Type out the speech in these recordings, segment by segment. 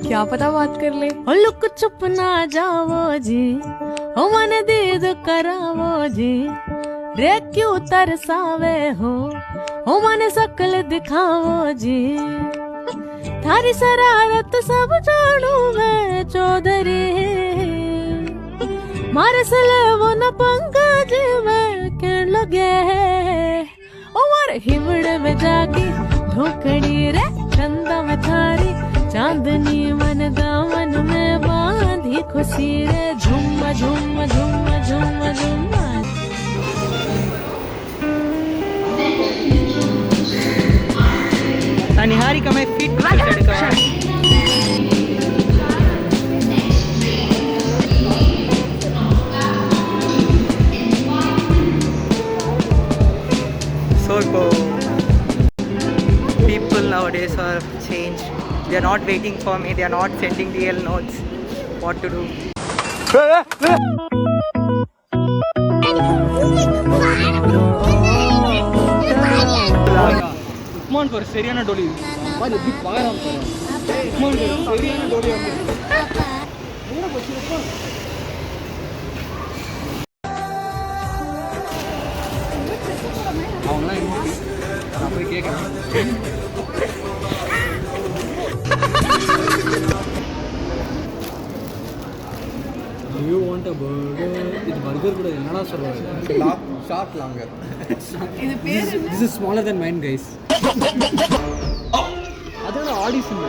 क्या पता बात कर ले। लुक चुप ना जाओ जी, ओ मन दीद करावो जी, रे क्यों तरसावे हो, ओ मन शकल दिखावो जी, थारी शरारत सब जानू मैं चौधरी, मारे सले वो न पंकज में कहन लगे, ओ मारे हिमड़े में जागी ढोकड़ी रे चंदा में थारी, चांदनी मन दामन में बांधी खुशी रे, झुम झुम झुम झुम झुम। निहारिका में fit So people nowadays are changed. They are not waiting for me. They are not sending DL notes. What to do? Usman ஒரு சரியான டோலி பாரு எப்படி பாக்குறான் பாரு உஸ்மான் ஒரு சரியான டோலி வந்து என்ன போச்சு உஸ்மான் அவங்களாம் என்ன நான் போய் கேட்கறேன் You want a burger? இது பர்கர் கூட என்னடா சொல்றாங்க ஷார்ட் லாங்கர் இது பேர் This is smaller than mine guys. அதான் ஆடிஷன்.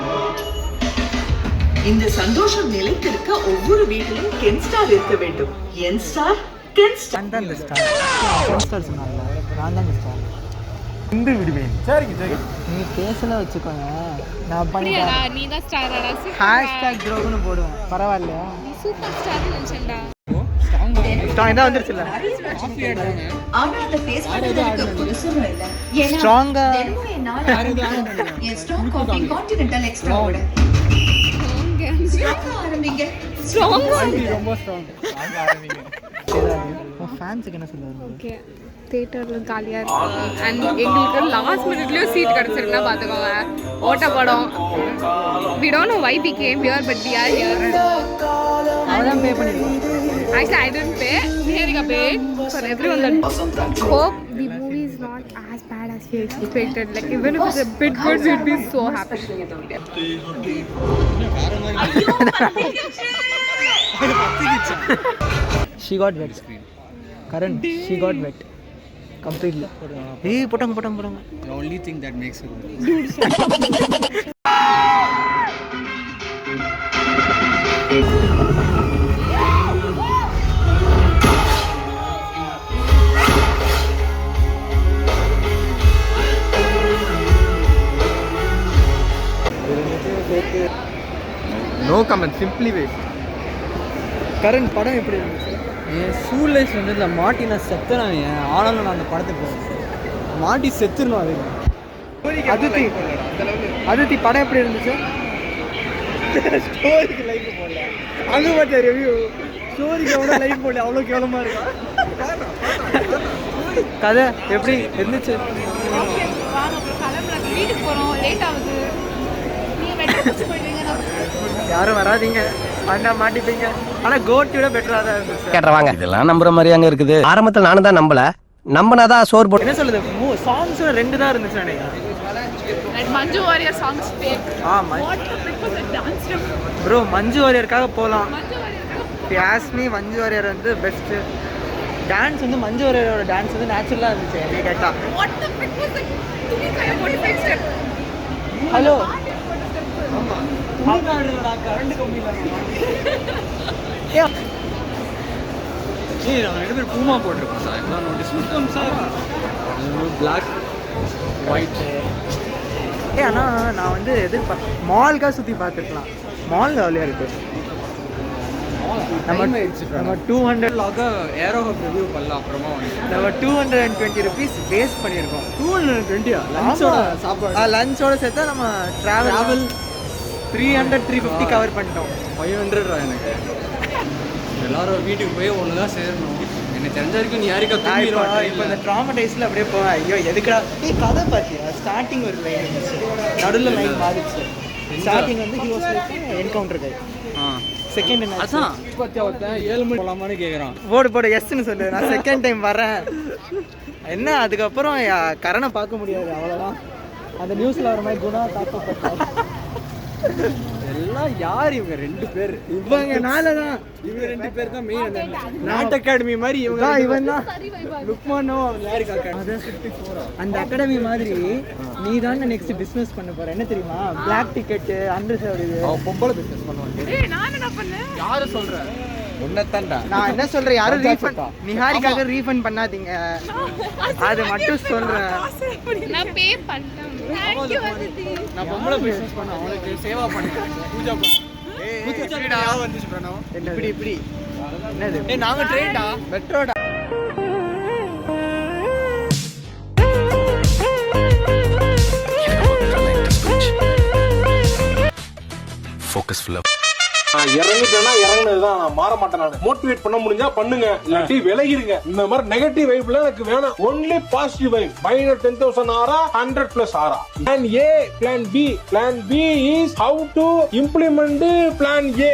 இந்த சந்தோஷம் நிலைத்திருக்க ஒவ்வொரு வீட்டிலும் கென்ஸ்டார் இருக்க வேண்டும். என்ஸ்டார் கென்ஸ்டார். நான் தான் ஸ்டார். கென்ஸ்டார் சொன்னாங்க. நான் தான் ஸ்டார். இந்த விடுவேன். சரிங்க சரி. நீ பேசல வச்சுக்கோங்க. நான் பண்ணிட்டேன். நீ தான் ஸ்டாரடா. #க்ரோன்னு போடுவேன். பரவாயில்லையா? நீ சூப்பர் ஸ்டார் நினைச்சேன்டா. ஸ்ட்ராங் தான் வந்துருச்சுல. ஆனா அந்த ஃபேஸ் பண்றதுக்கு புதுசும் இல்ல. ஏன்னா ஸ்ட்ராங்கா ஸ்ட்ராங் காஃபி கான்டினென்டல் எக்ஸ்ட்ரா ஓட. ஸ்ட்ராங்கா ஆரம்பிங்க. ரொம்ப ஸ்ட்ராங். ஆரம்பிங்க. ஃபேன்ஸ்க்கு என்ன சொல்லுவாங்க? ஓகே. தியேட்டர்ல காலியா இருக்கு. அண்ட் எங்களுக்கு லாஸ்ட் மினிட்லயே சீட் கிடைச்சிருக்குனா பாத்துக்கோங்க. ஓட்ட படம். We don't know why we came here but we are here. அவதான் பே பண்ணிருக்கோம். Actually, I didn't pay. Niharika paid for everyone that hope the movie is not as bad as we expected. Like even if it's a bit good, we'd be so happy. She got wet. Karan, she got wet. Completely. Hey, potang. The only thing that makes it No comment, simply wait. Karan படம் எப்படி இருந்துச்சு? என் school life வந்து இந்த மாட்டி நான் செத்துறேன். ஆனாலும் நான் அந்த படத்துக்கு போவேன். மாட்டி செத்துடணும். அதித்தி படம் எப்படி இருந்துச்சு? ஸ்டோரிக்கு லைஃப் போடல. அங்கே பார்த்த ரிவ்யூ ஸ்டோரிக்கு எவ்வளோ லைஃப் போடல. அவ்வளோ கேவலமாக இருக்கு. கதை எப்படி இருந்துச்சு? வீட்டுக்கு போறோம். லேட் ஆகுது. நீங்க மெட்ரோ பிடிச்சு போயிட்டீங்க. யாரும் வராதீங்க. அண்ணா மாட்டிப்பீங்க. ஆனா கோட்டியோட பெட்டரா தான் இருந்துச்சு. கேட்றவாங்க. இதெல்லாம் நம்புற மாதிரி அங்க இருக்குது. ஆரம்பத்துல நானும் தான் நம்பல. நம்பனாதான் சோறு போட்டு. என்ன சொல்லுது? சாங்ஸ் 2 தான் இருந்துச்சு நினைக்கிறேன். Manju Warrier songs fake. Bro மஞ்சு வாரியருக்காக போகலாம். யாஸ்மி மஞ்சு வாரியர் வந்து பெஸ்ட். டான்ஸ் வந்து மஞ்சு வாரியரோட டான்ஸ் வந்து நேச்சுரலா இருந்துச்சு நீ கேட்டா. ஹலோ கரண்ட் கம்பியில் நாங்கள் 2 பேர் பூமா போட்டிருக்கோம் சார். எல்லாம் நோட்டீஸ் பண்ணோம் சார். Black white. ஆனால் நான் வந்து எதிர்பார்த்தேன் மால்காக சுற்றி பார்த்துக்கலாம். மால் ஜாலியாக இருக்குது. நம்ம 200 ஏரோ ரிவ்யூ பண்ணலாம். அப்புறமா நம்ம 220 ருபீஸ் வேஸ்ட் பண்ணியிருக்கோம். 220 லஞ்சோட சாப்பாடு லஞ்சோட சேர்த்தா நம்ம ட்ராவல் 300-350 கவர் பண்ணிட்டோம். 500 எனக்கு. எல்லாரும் வீட்டுக்கு போய் ஒன்று தான் சேரணும். எனக்கு தெரிஞ்ச வரைக்கும் நீ யாருக்கா இப்போ இந்த ட்ராமடைஸில் அப்படியே போவேன். ஐயோ எதுக்குடா கதை பார்த்தியா? ஸ்டார்டிங் ஒரு லைன் இருந்துச்சு. நடுவில் லைன் மாறிடுச்சு. ஸ்டார்டிங் வந்து he was like encounter guy. Second என்ன அதான் 7 மணி போலாமான்னு கேட்குறான். போடு எஸ்ன்னு சொல்லு, நான் செகண்ட் டைம் வரேன். என்ன அதுக்கப்புறம் கரணை பார்க்க முடியாது, அவ்வளோதான். அந்த நியூஸில் வர மாதிரி குணா தாக்கப்பட்டார். எல்லாம் யார் இவங்க 2 பேர்? இவங்கனால தான். இவங்க 2 பேர் தான் மெயின். நாட் அகாடமி மாதிரி இவன் தான் லுக்மானோ லாரிக் அந்த அகாடமி மாதிரி. நீ தான் நெக்ஸ்ட் பிசினஸ் பண்ண போற, என்ன தெரியுமா? பிளாக் டிக்கெட் அண்டர்சர்வ்டு பொம்பளை பிசினஸ் பண்ணுவாங்க. யாரு சொல்ற? உன்னதான்டா நான் என்ன சொல்றேன், யாரும் ரீஃபண்ட் நிஹாரிக்காக ரீஃபண்ட் பண்ணாதீங்க, அது மட்டும் சொல்றேன். நான் பே பண்ணேன். Thank you Aditi. நான் பொம்பளை பிசினஸ் பண்ண அவங்களுக்கு சேவா பண்ணேன். பூஜா பண்ணேன். வந்துச்சு பிரணவ். இப்படி என்னது? நாங்க ட்ரெயின்டா மெட்ரோடா. இறங்கிட்டேன்னா இறங்குனதுதான், நான் மாற மாட்டேன். நான் மோட்டிவேட் பண்ண முடிஞ்சா பண்ணுங்க, இல்லாட்டி விலகிருங்க. இந்த மாதிரி நெகட்டிவ் வைப்ல எனக்கு வேணாம். Only positive vibe. பைனர் 10,000 ஆரா 100+ ஆரா. Plan A, plan B. Plan B is how to implement plan A.